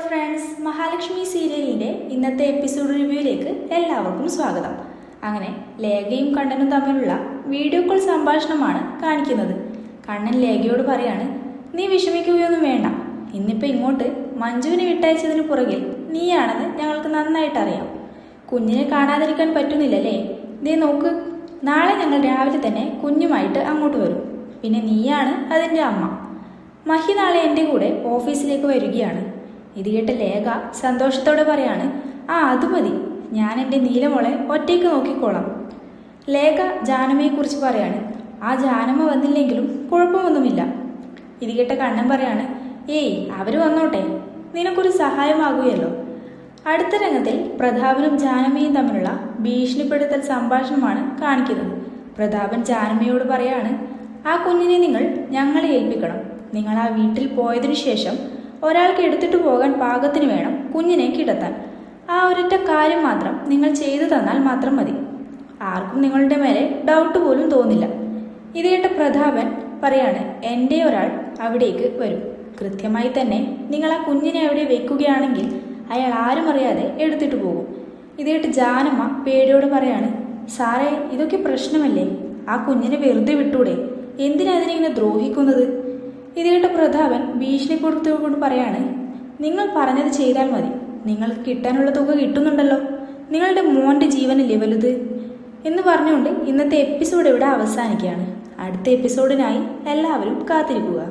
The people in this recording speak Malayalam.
ഫ്രണ്ട്സ്, മഹാലക്ഷ്മി സീരിയലിൻ്റെ ഇന്നത്തെ എപ്പിസോഡ് റിവ്യൂയിലേക്ക് എല്ലാവർക്കും സ്വാഗതം. അങ്ങനെ ലേഖയും കണ്ണനും തമ്മിലുള്ള വീഡിയോ കോൾ സംഭാഷണമാണ് കാണിക്കുന്നത്. കണ്ണൻ ലേഖയോട് പറയാണ്, നീ വിഷമിക്കുകയൊന്നും വേണ്ട, ഇന്നിപ്പോൾ ഇങ്ങോട്ട് മഞ്ജുവിനെ വിട്ടയച്ചതിന് പുറകിൽ നീയാണെന്ന് ഞങ്ങൾക്ക് നന്നായിട്ടറിയാം. കുഞ്ഞിനെ കാണാതിരിക്കാൻ പറ്റുന്നില്ലല്ലേ? ദേ നോക്ക്, നാളെ ഞങ്ങൾ രാവിലെ തന്നെ കുഞ്ഞുമായിട്ട് അങ്ങോട്ട് വരും. പിന്നെ നീയാണ് അതിൻ്റെ അമ്മ. മഹി നാളെ എൻ്റെ കൂടെ ഓഫീസിലേക്ക് വരികയാണ്. ഇത് കേട്ട ലേഖ സന്തോഷത്തോടെ പറയാണ്, അത് മതി, ഞാൻ എൻ്റെ നീലമോളെ ഒറ്റയ്ക്ക് നോക്കിക്കോളാം. ലേഖ ജാനമ്മയെക്കുറിച്ച് പറയാണ്, ആ ജാനമ്മ വന്നില്ലെങ്കിലും കുഴപ്പമൊന്നുമില്ല. ഇത് കേട്ട കണ്ണൻ പറയാണ്, അവർ വന്നോട്ടെ, നിനക്കൊരു സഹായമാകുമല്ലോ. അടുത്ത രംഗത്തിൽ പ്രതാപനും ജാനമ്മയും തമ്മിലുള്ള ഭീഷണിപ്പെടുത്തൽ സംഭാഷണമാണ് കാണിക്കുന്നത്. പ്രതാപൻ ജാനമ്മയോട് പറയാണ്, ആ കുഞ്ഞിനെ നിങ്ങൾ ഞങ്ങളെ ഏൽപ്പിക്കണം. നിങ്ങൾ ആ വീട്ടിൽ പോയതിനു ശേഷം ഒരാൾക്ക് എടുത്തിട്ട് പോകാൻ പാകത്തിന് വേണം കുഞ്ഞിനെ കിടത്താൻ. ആ ഒരൊറ്റ കാര്യം മാത്രം നിങ്ങൾ ചെയ്തു തന്നാൽ മാത്രം മതി. ആർക്കും നിങ്ങളുടെ മേലെ ഡൗട്ട് പോലും തോന്നില്ല. ഇത് കേട്ട പ്രതാപൻ പറയാണ്, എൻ്റെ ഒരാൾ അവിടേക്ക് വരും. കൃത്യമായി തന്നെ നിങ്ങൾ ആ കുഞ്ഞിനെ അവിടെ വെക്കുകയാണെങ്കിൽ അയാൾ ആരും അറിയാതെ എടുത്തിട്ട് പോകും. ഇത് കേട്ട് ജാനമ്മ പേടിയോട് പറയാണ്, സാറേ, ഇതൊക്കെ പ്രശ്നമല്ലേ? ആ കുഞ്ഞിനെ വെറുതെ വിട്ടൂടെ? എന്തിനാ അതിനിങ്ങനെ ദ്രോഹിക്കുന്നത്? ഇത് കേട്ട പ്രതാപൻ ഭീഷണിപ്പെടുത്തിക്കൊണ്ട് പറയാണ്, നിങ്ങൾ പറഞ്ഞത് ചെയ്താൽ മതി, നിങ്ങൾക്ക് കിട്ടാനുള്ള തുക കിട്ടുന്നുണ്ടല്ലോ, നിങ്ങളുടെ മോൻ്റെ ജീവനല്ലേ വലുത് എന്ന് പറഞ്ഞുകൊണ്ട് ഇന്നത്തെ എപ്പിസോഡ് ഇവിടെ അവസാനിക്കുകയാണ്. അടുത്ത എപ്പിസോഡിനായി എല്ലാവരും കാത്തിരിക്കുക.